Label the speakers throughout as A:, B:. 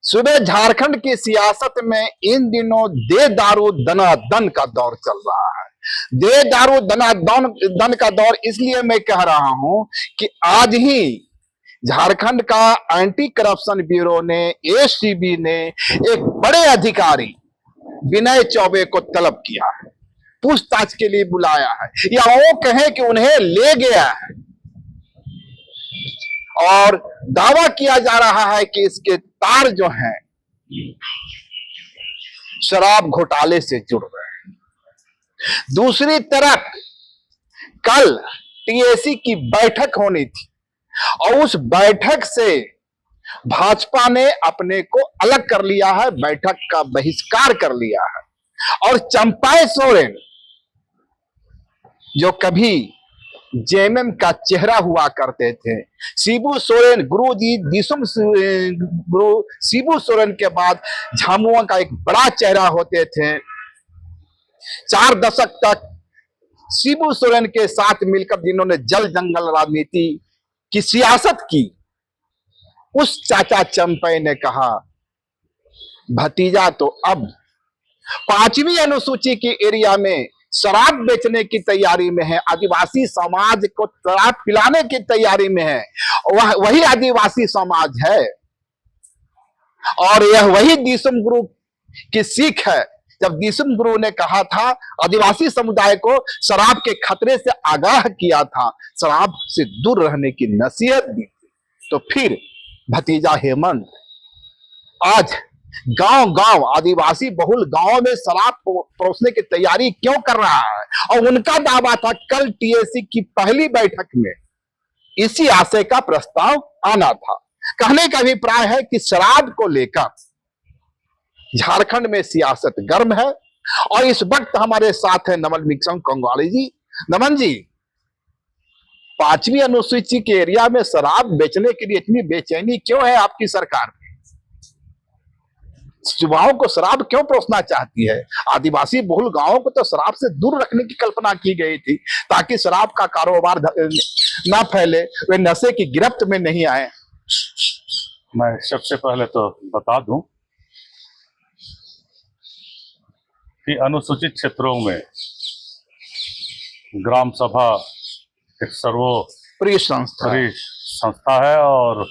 A: सुबह झारखंड की सियासत में इन दिनों दे दारू दनादन का दौर चल रहा है। दे दारू दनादन का दौर इसलिए मैं कह रहा हूं कि आज ही झारखंड का एंटी करप्शन ब्यूरो ने, एसीबी ने एक बड़े अधिकारी विनय चौबे को तलब किया है, पूछताछ के लिए बुलाया है, या वो कहें कि उन्हें ले गया है और दावा किया जा रहा है कि इसके तार जो हैं शराब घोटाले से जुड़ रहे हैं। दूसरी तरफ कल टीएसी की बैठक होनी थी और उस बैठक से भाजपा ने अपने को अलग कर लिया है, बैठक का बहिष्कार कर लिया है। और चंपाई सोरेन जो कभी जेएमएम का चेहरा हुआ करते थे, शिबू सोरेन गुरुजी दिसुम गुरु शिबू सोरेन के बाद झामुआ का एक बड़ा चेहरा होते थे। 4 दशक तक शिबू सोरेन के साथ मिलकर जिन्होंने जल जंगल राजनीति की सियासत की, उस चाचा चंपई ने कहा भतीजा तो अब 5वीं अनुसूची की एरिया में शराब बेचने की तैयारी में है, आदिवासी समाज को शराब पिलाने की तैयारी में है। वही आदिवासी समाज है और यह वही दिसुम गुरु की सीख है। जब दिसुम गुरु ने कहा था, आदिवासी समुदाय को शराब के खतरे से आगाह किया था, शराब से दूर रहने की नसीहत दी थी, तो फिर भतीजा हेमंत आज गांव गांव आदिवासी बहुल गांव में शराब परोसने की तैयारी क्यों कर रहा है। और उनका दावा था कल टीएसी की पहली बैठक में इसी आशय का प्रस्ताव आना था। कहने का अभिप्राय है कि शराब को लेकर झारखंड में सियासत गर्म है। और इस वक्त हमारे साथ है नमन मिक्सम कंगाली जी। नमन जी, 5वीं अनुसूची के एरिया में शराब बेचने के लिए इतनी बेचैनी क्यों है आपकी सरकार में? युवाओं को शराब क्यों परोसना चाहती है? आदिवासी बहुल गांवों को तो शराब से दूर रखने की कल्पना की गई थी ताकि शराब का कारोबार ना फैले, वे नशे की गिरफ्त में नहीं आए।
B: मैं सबसे पहले तो बता दूं कि अनुसूचित क्षेत्रों में ग्राम सभा एक सर्वोपरि संस्था है और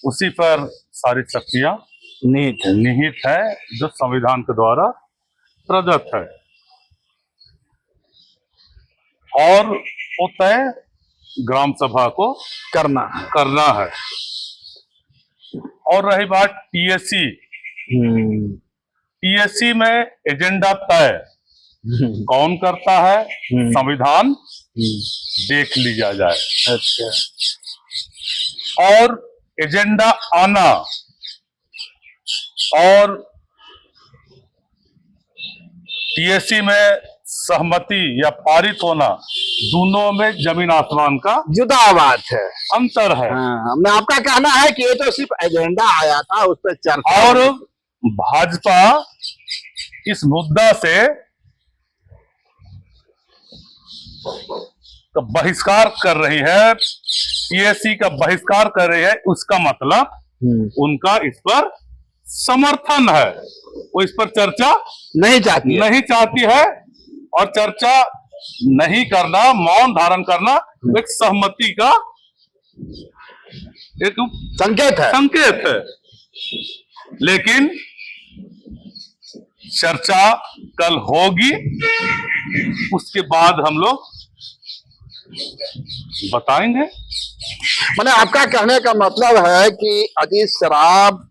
B: उसी पर सारी शक्तियां निहित है जो संविधान के द्वारा प्रदत्त है और वो तय ग्राम सभा को करना है। और रही बात टीएससी में एजेंडा तय कौन करता है, संविधान देख लिया जाए।
A: अच्छा।
B: और एजेंडा आना और टीएससी में सहमति या पारित होना, दोनों में जमीन आसमान का
A: जुदा बात है,
B: अंतर है।
A: मैं आपका कहना है कि ये तो सिर्फ एजेंडा आया था, उस पर चर्चा।
B: और भाजपा इस मुद्दा से तो बहिष्कार कर रही है, टीएससी का बहिष्कार कर रही है। उसका मतलब उनका इस पर समर्थन है, वो इस पर चर्चा नहीं चाहती है। और चर्चा नहीं करना, मौन धारण करना एक सहमति का एक संकेत है। लेकिन चर्चा कल होगी, उसके बाद हम लोग बताएंगे।
A: मैंने आपका कहने का मतलब है कि यदि शराब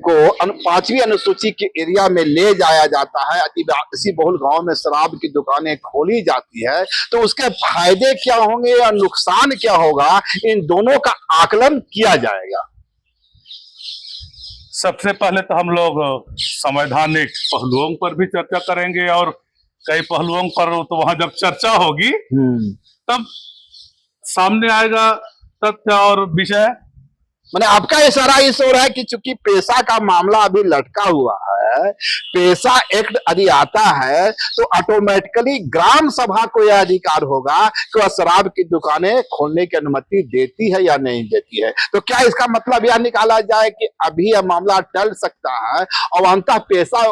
A: को 5वीं अनुसूची के एरिया में ले जाया जाता है, आदिवासी बहुल गांव में शराब की दुकानें खोली जाती है, तो उसके फायदे क्या होंगे या नुकसान क्या होगा, इन दोनों का आकलन किया जाएगा।
B: सबसे पहले तो हम लोग संवैधानिक पहलुओं पर भी चर्चा करेंगे और कई पहलुओं पर तो वहां जब चर्चा होगी तब सामने आएगा तथ्य और विषय।
A: मैंने आपका इशारा इस ओर है कि चूंकि पेशा का मामला अभी लटका हुआ है, पेशा एक्ट यदि आता है तो ऑटोमेटिकली ग्राम सभा को यह अधिकार होगा कि वह शराब की दुकानें खोलने की अनुमति देती है या नहीं देती है। तो क्या इसका मतलब यह निकाला जाए कि अभी यह मामला टल सकता है और अंततः पेशा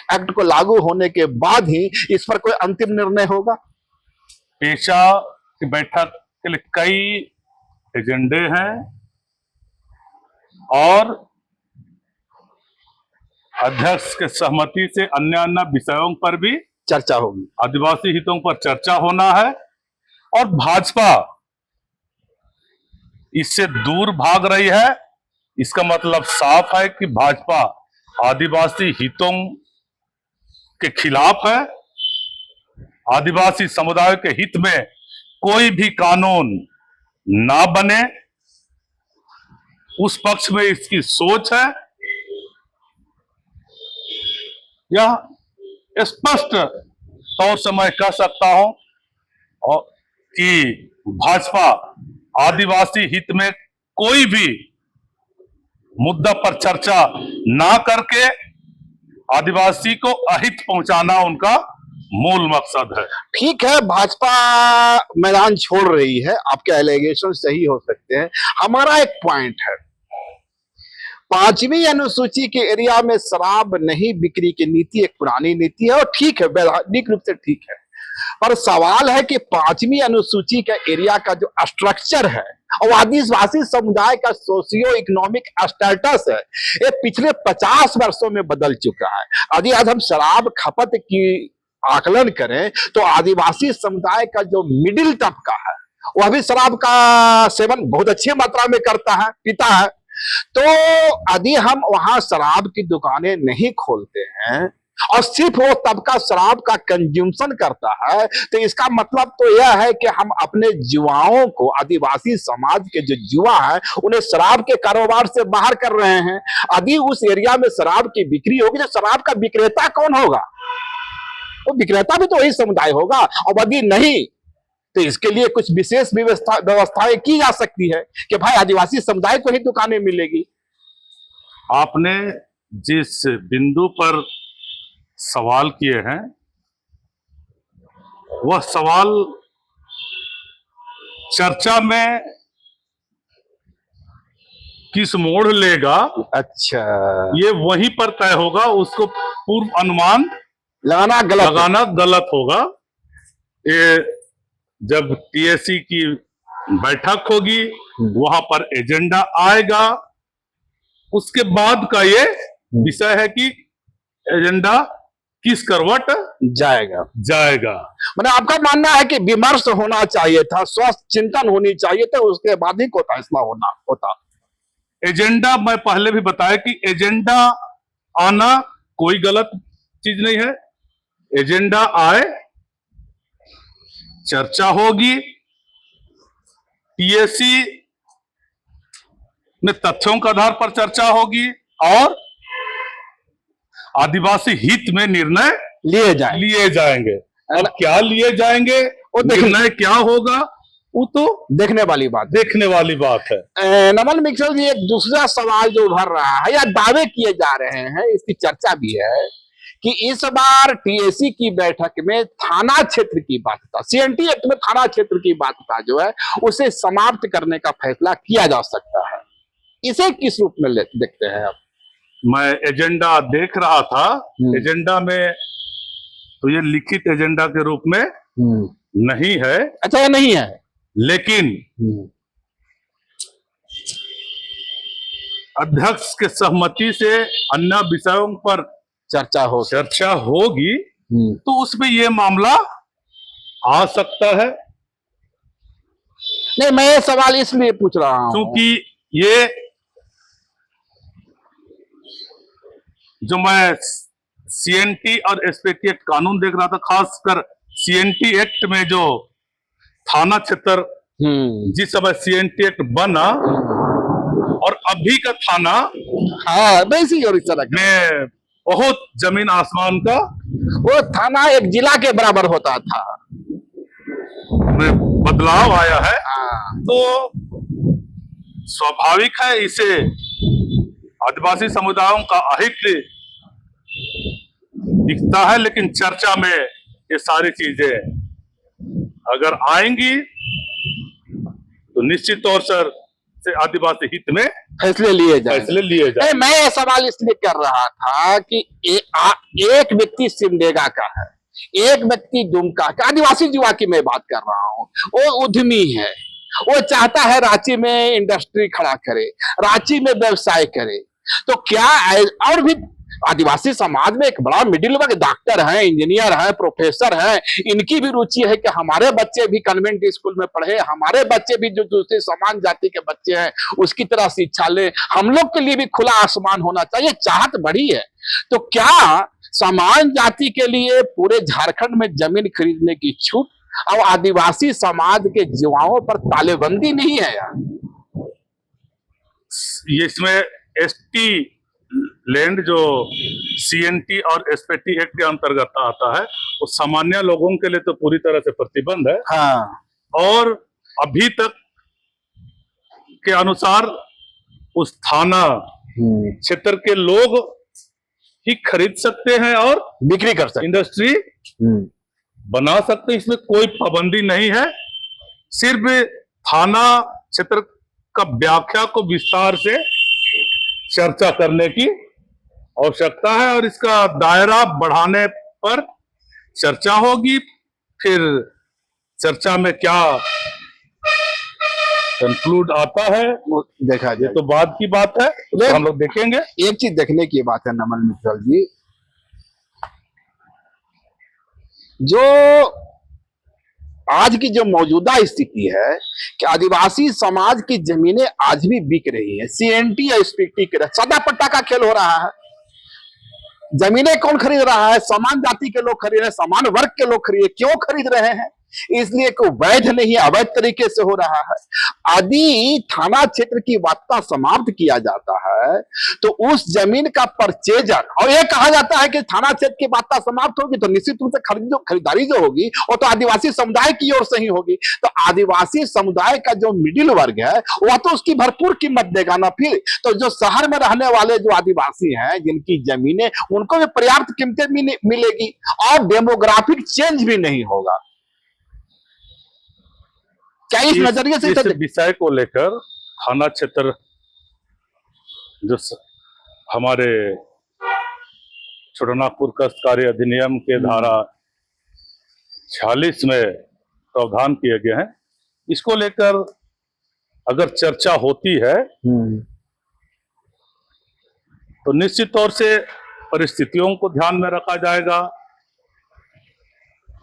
A: एक्ट को लागू होने के बाद ही इस पर कोई अंतिम निर्णय होगा?
B: पेशा की बैठक के लिए कई एजेंडे हैं और अध्यक्ष के सहमति से अन्य अन्य विषयों पर भी
A: चर्चा होगी,
B: आदिवासी हितों पर चर्चा होना है। और भाजपा इससे दूर भाग रही है। इसका मतलब साफ है कि भाजपा आदिवासी हितों के खिलाफ है। आदिवासी समुदाय के हित में कोई भी कानून ना बने, उस पक्ष में इसकी सोच है। यह स्पष्ट तौर से मैं कह सकता हूं और कि भाजपा आदिवासी हित में कोई भी मुद्दा पर चर्चा ना करके आदिवासी को अहित पहुंचाना उनका मूल मकसद है।
A: ठीक है, भाजपा मैदान छोड़ रही है, आपके एलिगेशन सही हो सकते हैं। हमारा एक पॉइंट है, 5वीं अनुसूची के एरिया में शराब नहीं बिक्री की नीति एक पुरानी नीति है और ठीक है, वैधानिक रूप से ठीक है, पर सवाल है कि 5वीं अनुसूची का एरिया का जो स्ट्रक्चर है और आदिवासी समुदाय का सोशियो इकोनॉमिक स्टेटस है, ये पिछले 50 वर्षों में बदल चुका है। यदि आज हम शराब खपत की आकलन करें तो आदिवासी समुदाय का जो मिडिल तबका है वह भी शराब का सेवन बहुत अच्छी मात्रा में करता है, पीता है। तो यदि हम वहां शराब की दुकानें नहीं खोलते हैं और सिर्फ वो तबका शराब का कंज्यूमशन करता है, तो इसका मतलब तो यह है कि हम अपने युवाओं को, आदिवासी समाज के जो युवा है, उन्हें शराब के कारोबार से बाहर कर रहे हैं। यदि उस एरिया में शराब की बिक्री होगी तो शराब का विक्रेता कौन होगा? वो विक्रेता भी तो वही समुदाय होगा। और यदि नहीं तो इसके लिए कुछ विशेष व्यवस्थाएं की जा सकती है कि भाई आदिवासी समुदाय को ही दुकानें मिलेगी।
B: आपने जिस बिंदु पर सवाल किए हैं वह सवाल चर्चा में किस मोड़ लेगा,
A: अच्छा,
B: ये वहीं पर तय होगा। उसको पूर्व अनुमान
A: लगाना
B: गलत होगा। ये जब टीएससी की बैठक होगी वहां पर एजेंडा आएगा, उसके बाद का ये विषय है कि एजेंडा किस करवट जाएगा।
A: मैंने आपका मानना है कि विमर्श होना चाहिए था, स्वस्थ चिंतन होनी चाहिए था, उसके बाद ही कोई फैसला होता।
B: एजेंडा मैं पहले भी बताया कि एजेंडा आना कोई गलत चीज नहीं है। एजेंडा आए, चर्चा होगी, टीएससी में तथ्यों के आधार पर चर्चा होगी और आदिवासी हित में निर्णय लिए जाएंगे। अब क्या लिए जाएंगे और निर्णय क्या होगा वो तो देखने वाली बात है।
A: नमन मिश्र जी, एक दूसरा सवाल जो उभर रहा है या दावे किए जा रहे हैं, इसकी चर्चा भी है कि इस बार टीएससी की बैठक में थाना क्षेत्र की बाध्यता, सीएनटी एक्ट में थाना क्षेत्र की बाध्यता जो है उसे समाप्त करने का फैसला किया जा सकता है। इसे किस रूप में देखते हैं आप?
B: मैं एजेंडा देख रहा था, एजेंडा में तो ये लिखित एजेंडा के रूप में नहीं है।
A: अच्छा, ये नहीं है,
B: लेकिन अध्यक्ष के सहमति से अन्य विषयों पर चर्चा होगी तो उसमें ये मामला आ सकता है।
A: नहीं, मैं ये सवाल इसलिए पूछ रहा हूं
B: क्योंकि ये जो मैं सीएनटी और एसपीटी एक्ट कानून देख रहा था, खासकर सीएनटी एक्ट में जो थाना क्षेत्र, जिस समय सीएनटी एक्ट बना और अभी का थाना,
A: वैसी और इस तरह
B: में बहुत जमीन आसमान का,
A: वो थाना एक जिला के बराबर होता था,
B: में बदलाव आया है। तो स्वाभाविक है, इसे आदिवासी समुदायों का अहित दिखता है, लेकिन चर्चा में ये सारी चीजें अगर आएंगी तो निश्चित तौर से आदिवासी हित में
A: फैसले लिए जाए। मैं ये सवाल इसलिए कर रहा था कि एक व्यक्ति सिमडेगा का है, एक व्यक्ति दुमका का, आदिवासी युवा की मैं बात कर रहा हूँ, वो उद्यमी है, वो चाहता है रांची में इंडस्ट्री खड़ा करे, रांची में व्यवसाय करे। तो क्या और भी आदिवासी समाज में एक बड़ा मिडिल वर्ग, डॉक्टर हैं, इंजीनियर हैं, प्रोफेसर हैं, इनकी भी रुचि है कि हमारे बच्चे भी कन्वेंट स्कूल में पढ़े, हमारे बच्चे भी जो दूसरी समान जाति के बच्चे हैं उसकी तरह शिक्षा ले, हम लोग के लिए भी खुला आसमान होना चाहिए, चाहत बड़ी है। तो क्या समान जाति के लिए पूरे झारखंड में जमीन खरीदने की छूट और आदिवासी समाज के युवाओं पर तालेबंदी नहीं है यार?
B: ये इसमें एसटी लैंड जो सीएनटी और एसपीटी एक्ट के अंतर्गत आता है, वो सामान्य लोगों के लिए तो पूरी तरह से प्रतिबंध है।
A: हाँ।
B: और अभी तक के अनुसार उस थाना क्षेत्र के लोग ही खरीद सकते हैं और
A: बिक्री कर सकते,
B: इंडस्ट्री बना सकते हैं, इसमें कोई पाबंदी नहीं है। सिर्फ थाना क्षेत्र का व्याख्या को विस्तार से चर्चा करने की आवश्यकता है और इसका दायरा बढ़ाने पर चर्चा होगी। फिर चर्चा में क्या कंक्लूड आता है
A: वो देखा जाए,
B: ये तो बाद की बात है, तो हम लोग देखेंगे।
A: एक चीज देखने की बात है नमन मित्तल जी, जो आज की जो मौजूदा स्थिति है कि आदिवासी समाज की जमीनें आज भी बिक रही है, सीएनटी या एसपीटी के सदा पट्टा का खेल हो रहा है। जमीनें कौन खरीद रहा है? समान जाति के लोग खरीद रहे हैं, समान वर्ग के लोग खरीद, क्यों खरीद रहे हैं? इसलिए कोई वैध नहीं, अवैध तरीके से हो रहा है। यदि थाना क्षेत्र की वार्ता समाप्त किया जाता है तो उस जमीन का परचेजर, और यह कहा जाता है कि थाना क्षेत्र की वार्ता समाप्त होगी तो निश्चित रूप से खरीदारी जो होगी वो तो आदिवासी समुदाय की ओर से ही होगी। तो आदिवासी समुदाय का जो मिडिल वर्ग है वह तो उसकी भरपूर कीमत देगा ना। फिर तो जो शहर में रहने वाले जो आदिवासी हैं जिनकी जमीनें, उनको भी पर्याप्त कीमतें मिलेगी और डेमोग्राफिक चेंज भी नहीं होगा। क्या इस नजरिए से
B: इस विषय को लेकर थाना क्षेत्र जो हमारे छोटानागपुर काश्तकारी अधिनियम के धारा 46 में प्रावधान किए गए हैं, इसको लेकर अगर चर्चा होती है तो निश्चित तौर से परिस्थितियों को ध्यान में रखा जाएगा,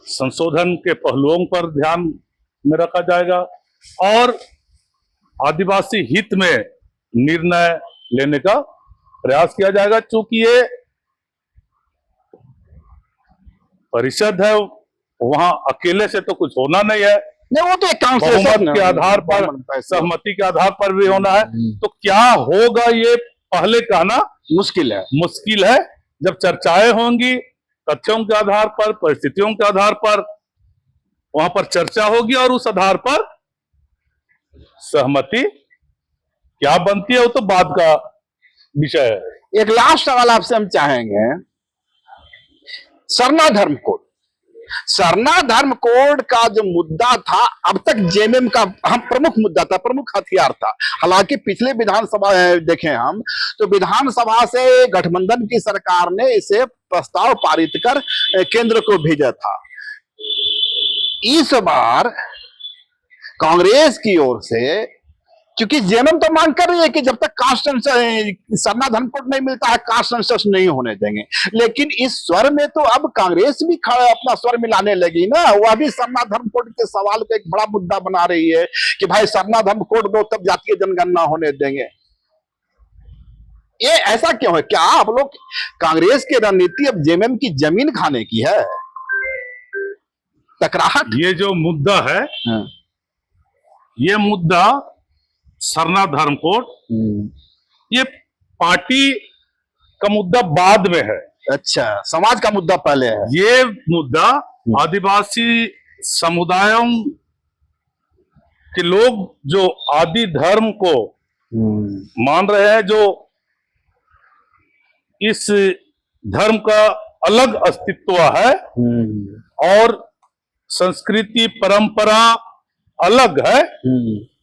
B: संशोधन के पहलुओं पर ध्यान में रखा जाएगा और आदिवासी हित में निर्णय लेने का प्रयास किया जाएगा। चूंकि ये परिषद है, वहां अकेले से तो कुछ होना नहीं है,
A: वो तो एक
B: बहुमत के आधार पर, सहमति के आधार पर भी होना है। तो क्या होगा ये पहले कहना मुश्किल है। जब चर्चाएं होंगी तथ्यों के आधार पर, परिस्थितियों के आधार पर, वहां पर चर्चा होगी और उस आधार पर सहमति क्या बनती है वो तो बाद का विषय है।
A: एक लास्ट सवाल आपसे हम चाहेंगे, सरना धर्म कोड का जो मुद्दा था, अब तक जेएमएम का हम प्रमुख मुद्दा था, प्रमुख हथियार था। हालांकि पिछले विधानसभा देखें हम तो विधानसभा से गठबंधन की सरकार ने इसे प्रस्ताव पारित कर केंद्र को भेजा था। इस बार कांग्रेस की ओर से, क्योंकि जेएमएम तो मांग कर रही है कि जब तक कास्ट सरना धर्म कोड नहीं मिलता है कास्ट सेंसस नहीं होने देंगे, लेकिन इस स्वर में तो अब कांग्रेस भी अपना स्वर मिलाने लगी ना। वह भी सरना धर्म कोड के सवाल को एक बड़ा मुद्दा बना रही है कि भाई सरना धर्म कोड दो तब जातीय जनगणना होने देंगे। ये ऐसा क्यों है? क्या आप लोग कांग्रेस की रणनीति अब जेएमएम की जमीन खाने की है? टकराहट,
B: ये जो मुद्दा है ये मुद्दा सरना धर्म कोड, ये पार्टी का मुद्दा बाद में है।
A: अच्छा, समाज का मुद्दा पहले है।
B: ये मुद्दा आदिवासी समुदायों के लोग जो आदि धर्म को मान रहे हैं जो इस धर्म का अलग अस्तित्व है और संस्कृति परंपरा अलग है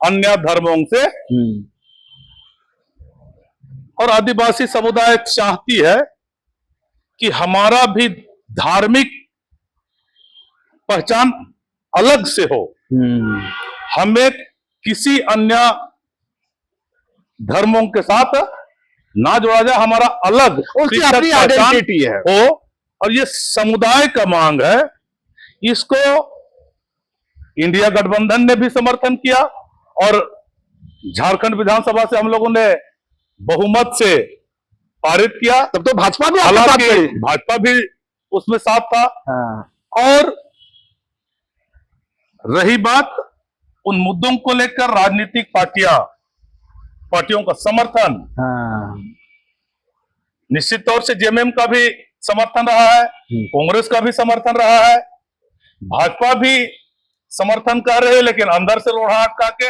B: अन्य धर्मों से। और आदिवासी समुदाय चाहती है कि हमारा भी धार्मिक पहचान अलग से हो, हमें किसी अन्य धर्मों के साथ ना जोड़ा जाए, हमारा अलग
A: उसकी अपनी आइडेंटिटी है
B: हो। और ये समुदाय का मांग है, इसको इंडिया गठबंधन ने भी समर्थन किया और झारखंड विधानसभा से हम लोगों ने बहुमत से पारित किया।
A: तब तो भाजपा भी
B: हालांकि भाजपा भी उसमें साथ था। और रही बात उन मुद्दों को लेकर राजनीतिक पार्टियों का समर्थन, निश्चित तौर से जेएमएम का भी समर्थन रहा है, कांग्रेस का भी समर्थन रहा है, भाजपा भी समर्थन कर रहे हैं, लेकिन अंदर से लोहा अटका के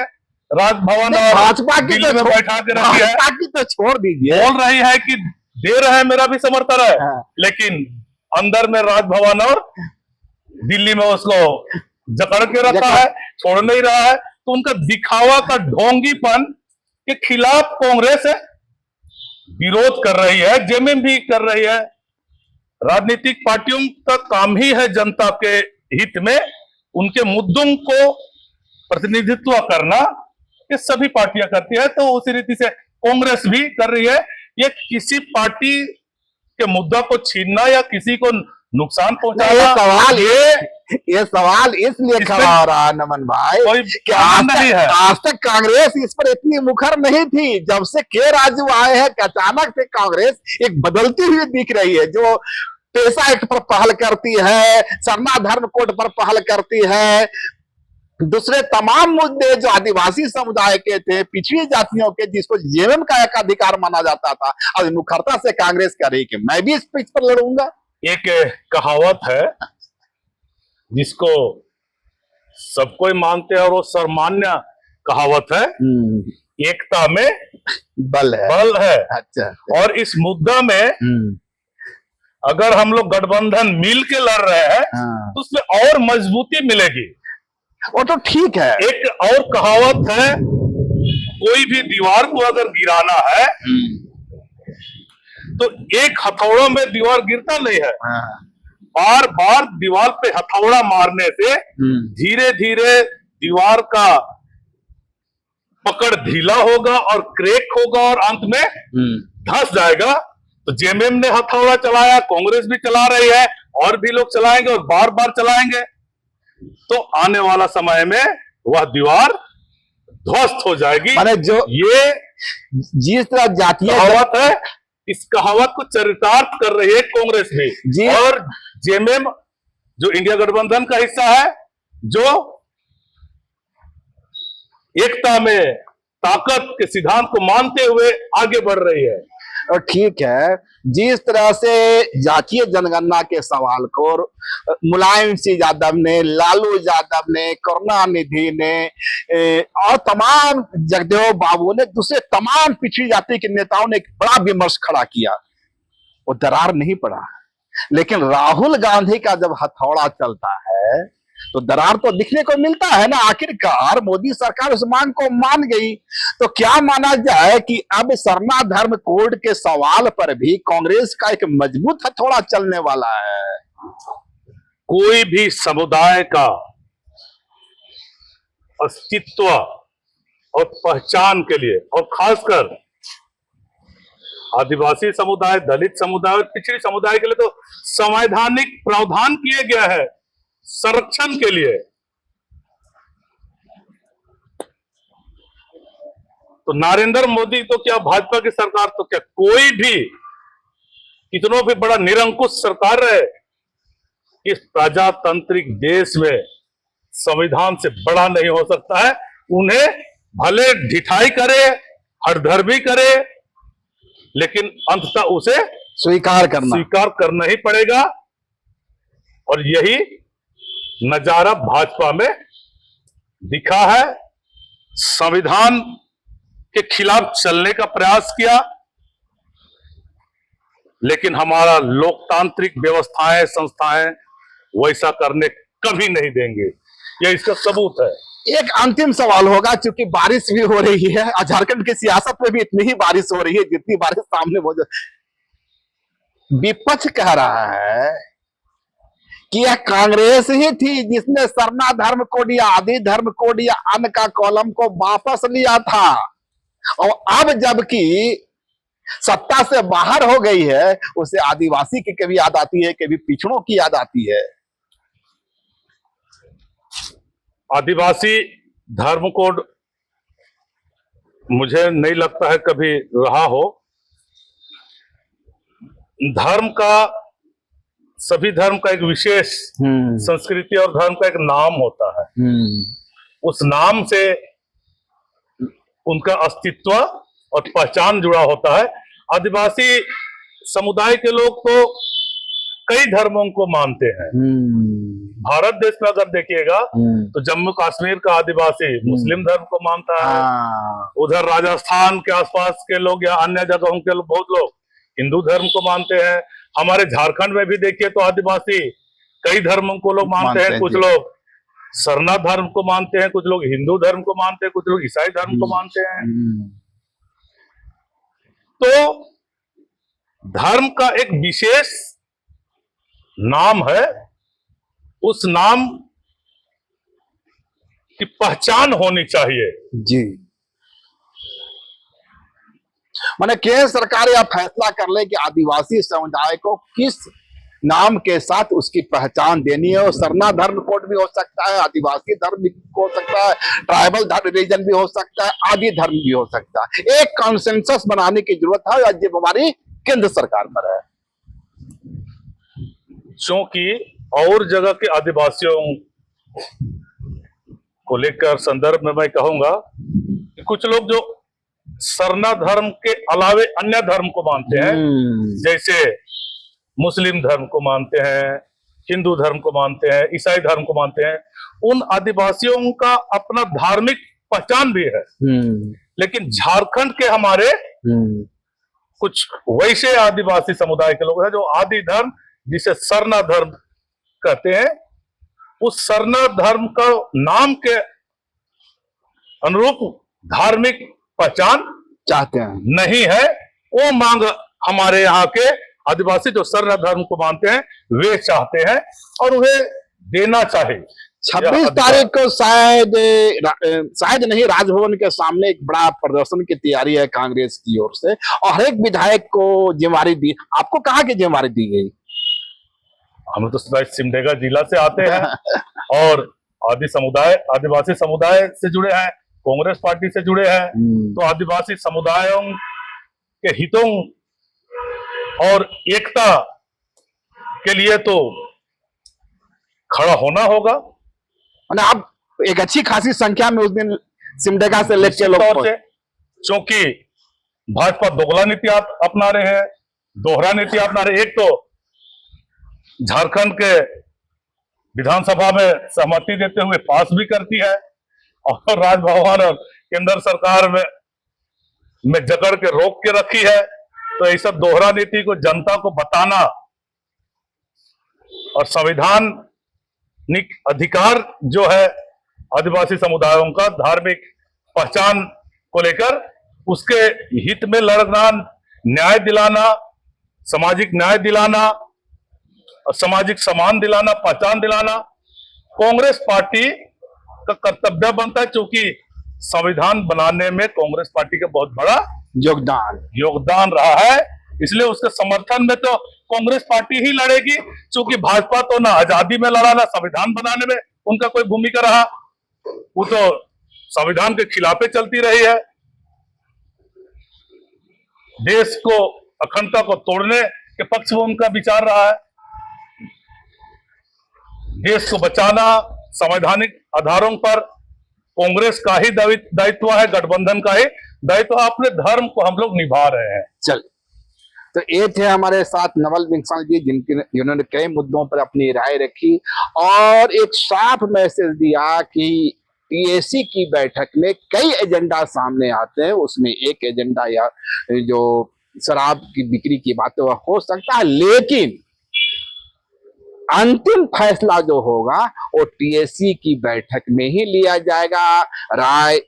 B: राजभवन और
A: भाजपा की
B: दिल्ली में बैठा के रखी है।
A: भाजपा की तो छोड़ दीजिए,
B: बोल रही है कि दे रहे हैं, मेरा भी समर्थन है, लेकिन अंदर में राजभवन और दिल्ली में उसको जकड़ के रखा है, छोड़ नहीं रहा है। तो उनका दिखावा का ढोंगीपन के खिलाफ कांग्रेस है, विरोध कर रही है, जेएमएम भी कर रही है। राजनीतिक पार्टियों का काम ही है जनता के हित में उनके मुद्दों को प्रतिनिधित्व करना, ये सभी पार्टियां करती है। तो उसी रीति से कांग्रेस भी कर रही है। ये किसी पार्टी के मुद्दा को छीनना या किसी को नुकसान पहुंचाना,
A: ये सवाल इसलिए खड़ा हो रहा है नमन भाई कि आज तक कांग्रेस इस पर इतनी मुखर नहीं थी। जब से के राजू आए हैं अचानक से कांग्रेस एक बदलती हुई दिख रही है, जो पेशा एक्ट पर पहल करती है, सरना धर्म कोड पर पहल करती है, दूसरे तमाम मुद्दे जो आदिवासी समुदाय के थे, पिछड़ी जातियों के, जिसको जेएमएम का एक अधिकार माना जाता था, अब मुखरता से कांग्रेस कह रही कि मैं भी इस पर लड़ूंगा।
B: एक कहावत है जिसको सब कोई मानते हैं और वो सर्वमान्य कहावत है, एकता में
A: बल है। अच्छा।
B: और इस मुद्दा में अगर हम लोग गठबंधन मिल के लड़ रहे हैं तो उसमें और मजबूती मिलेगी।
A: वो तो ठीक है।
B: एक और कहावत है, कोई भी दीवार को अगर गिराना है तो एक हथौड़ों में दीवार गिरता नहीं है, बार बार दीवार पे हथौड़ा मारने से धीरे धीरे दीवार का पकड़ ढीला होगा और क्रैक होगा और अंत में धंस जाएगा। तो जेएमएम ने हथौड़ा चलाया, कांग्रेस भी चला रही है, और भी लोग चलाएंगे और बार बार चलाएंगे, तो आने वाला समय में वह दीवार ध्वस्त हो जाएगी।
A: जो ये जिस तरह जातीय
B: कहावत है, इस कहावत को चरितार्थ कर रही है कांग्रेस भी। और जेएमएम जो इंडिया गठबंधन का हिस्सा है, जो एकता में ताकत के सिद्धांत को मानते हुए आगे बढ़ रही है।
A: और ठीक है, जिस तरह से जातीय जनगणना के सवाल को मुलायम सिंह यादव ने, लालू यादव ने, करुणानिधि ने और तमाम जगदेव बाबू ने, दूसरे तमाम पिछड़ी जाति के नेताओं ने एक बड़ा विमर्श खड़ा किया, वो दरार नहीं पड़ा। लेकिन राहुल गांधी का जब हथौड़ा चलता है तो दरार तो दिखने को मिलता है ना। आखिरकार मोदी सरकार उस मांग को मान गई, तो क्या माना जाए कि अब सरना धर्म कोड के सवाल पर भी कांग्रेस का एक मजबूत हथौड़ा चलने वाला है।
B: कोई भी समुदाय का अस्तित्व और पहचान के लिए, और खासकर आदिवासी समुदाय, दलित समुदाय और पिछड़ी समुदाय के लिए तो संवैधानिक प्रावधान किए गया है संरक्षण के लिए। तो नरेंद्र मोदी तो क्या, भाजपा की सरकार तो क्या, कोई भी कितनों भी बड़ा निरंकुश सरकार रहे, इस प्रजातांत्रिक देश में संविधान से बड़ा नहीं हो सकता है। उन्हें भले ढिठाई करे, हठधर्मी करे, लेकिन अंततः उसे
A: स्वीकार
B: करना ही पड़ेगा। और यही नजारा भाजपा में दिखा है। संविधान के खिलाफ चलने का प्रयास किया, लेकिन हमारा लोकतांत्रिक व्यवस्थाएं, संस्थाएं वैसा करने कभी नहीं देंगे। यह इसका सबूत है।
A: एक अंतिम सवाल होगा, क्योंकि बारिश भी हो रही है और झारखंड की सियासत में भी इतनी ही बारिश हो रही है जितनी बारिश सामने मौजूद। विपक्ष कह रहा है कि यह कांग्रेस ही थी जिसने सरना धर्म कोड या आदि धर्म कोड या अन्य का कॉलम को वापस लिया था, और अब जबकि सत्ता से बाहर हो गई है उसे आदिवासी की कभी याद आती है, कभी पिछड़ों की याद आती है।
B: आदिवासी धर्म कोड मुझे नहीं लगता है कभी रहा हो। धर्म का, सभी धर्म का एक विशेष संस्कृति और धर्म का एक नाम होता है। उस नाम से उनका अस्तित्व और पहचान जुड़ा होता है। आदिवासी समुदाय के लोग तो कई धर्मों को मानते हैं। भारत देश में अगर देखिएगा तो जम्मू कश्मीर का आदिवासी मुस्लिम धर्म को मानता है, उधर राजस्थान के आसपास के लोग या अन्य जगहों के लोग, बहुत लोग हिंदू धर्म को मानते हैं। हमारे झारखंड में भी देखिए तो आदिवासी कई धर्मों को लोग मानते हैं। कुछ लोग सरना धर्म को मानते हैं, कुछ लोग हिंदू धर्म को मानते हैं, कुछ लोग ईसाई धर्म को मानते हैं। तो धर्म का एक विशेष नाम है, उस नाम की पहचान होनी चाहिए।
A: जी, माने केंद्र सरकार यह फैसला कर ले कि आदिवासी समुदाय को किस नाम के साथ उसकी पहचान देनी है। और सरना धर्म कोड भी हो सकता है, आदिवासी धर्म भी हो सकता है, ट्राइबल धर्म रीजन भी हो सकता है, आदि धर्म भी हो सकता है। एक कॉन्सेंसस बनाने की जरूरत है, आज हमारी केंद्र सरकार पर है।
B: क्योंकि और जगह के आदिवासियों को लेकर संदर्भ में मैं कहूंगा कि कुछ लोग जो सरना धर्म के अलावे अन्य धर्म को मानते हैं, जैसे मुस्लिम धर्म को मानते हैं, हिंदू धर्म को मानते हैं, ईसाई धर्म को मानते हैं, उन आदिवासियों का अपना धार्मिक पहचान भी है। लेकिन झारखंड के हमारे कुछ वैसे आदिवासी समुदाय के लोग हैं जो आदि धर्म, जिसे सरना धर्म कहते हैं, उस सरना धर्म का नाम के अनुरूप धार्मिक पहचान
A: चाहते हैं,
B: नहीं है। वो मांग हमारे यहाँ के आदिवासी जो सरना धर्म को मानते हैं वे चाहते हैं और उन्हें देना चाहिए।
A: 26 तारीख को शायद नहीं, राजभवन के सामने एक बड़ा प्रदर्शन की तैयारी है कांग्रेस की ओर से, और हर एक विधायक को जिम्मेवारी दी। आपको कहाँ की जिम्मेवारी दी गई?
B: हम तो सिमडेगा जिला से आते हैं और आदिवासी समुदाय से जुड़े हैं, कांग्रेस पार्टी से जुड़े हैं। तो आदिवासी समुदायों के हितों और एकता के लिए तो खड़ा होना होगा।
A: आप एक अच्छी खासी संख्या में उस दिन सिमडेगा से लेके लोग,
B: क्योंकि भाजपा दोगला नीति अपना रहे हैं, दोहरा नीति अपना रहे। एक तो झारखंड के विधानसभा में सहमति देते हुए पास भी करती है और राजभवन और केंद्र सरकार में जकड़ के रोक के रखी है। तो ऐसा दोहरा नीति को जनता को बताना और संवैधानिक अधिकार जो है आदिवासी समुदायों का धार्मिक पहचान को लेकर, उसके हित में लड़ना, न्याय दिलाना, सामाजिक न्याय दिलाना, सामाजिक सम्मान दिलाना, पहचान दिलाना कांग्रेस पार्टी का कर्तव्य बनता है। क्योंकि संविधान बनाने में कांग्रेस पार्टी का बहुत बड़ा योगदान रहा है, इसलिए उसके समर्थन में तो कांग्रेस पार्टी ही लड़ेगी। क्योंकि भाजपा तो ना आजादी में लड़ा, ना संविधान बनाने में उनका कोई भूमिका रहा, वो तो संविधान के खिलाफ चलती रही है। देश को अखंडता को तोड़ने के पक्ष में उनका विचार रहा है। देश को बचाना संवैधानिक आधारों पर कांग्रेस का ही दायित्व है, गठबंधन का ही दायित्व। अपने धर्म को हम लोग निभा रहे हैं।
A: चल, तो ये थे हमारे साथ नवल मिंसाल जी, जिन्होंने कई मुद्दों पर अपनी राय रखी और एक साफ मैसेज दिया कि टीएसी की बैठक में कई एजेंडा सामने आते हैं, उसमें एक एजेंडा या जो शराब की बिक्री की बात हो सकता है, लेकिन अंतिम फैसला जो होगा वो टीएसी की बैठक में ही लिया जाएगा। राय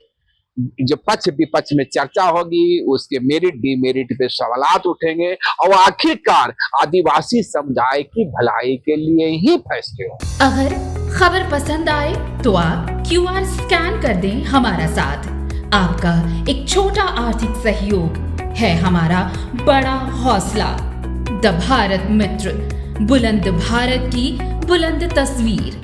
A: जो पक्ष विपक्ष में चर्चा होगी, उसके मेरिट डिमेरिट पे सवालात उठेंगे और आखिरकार आदिवासी समुदाय की भलाई के लिए ही फैसले होंगे।
C: अगर खबर पसंद आए तो आप QR स्कैन कर दें हमारा साथ। आपका एक छोटा आर्थिक सहयोग है हमारा बड़ा हौसला। द भारत मित्र, बुलंद भारत की बुलंद तस्वीर।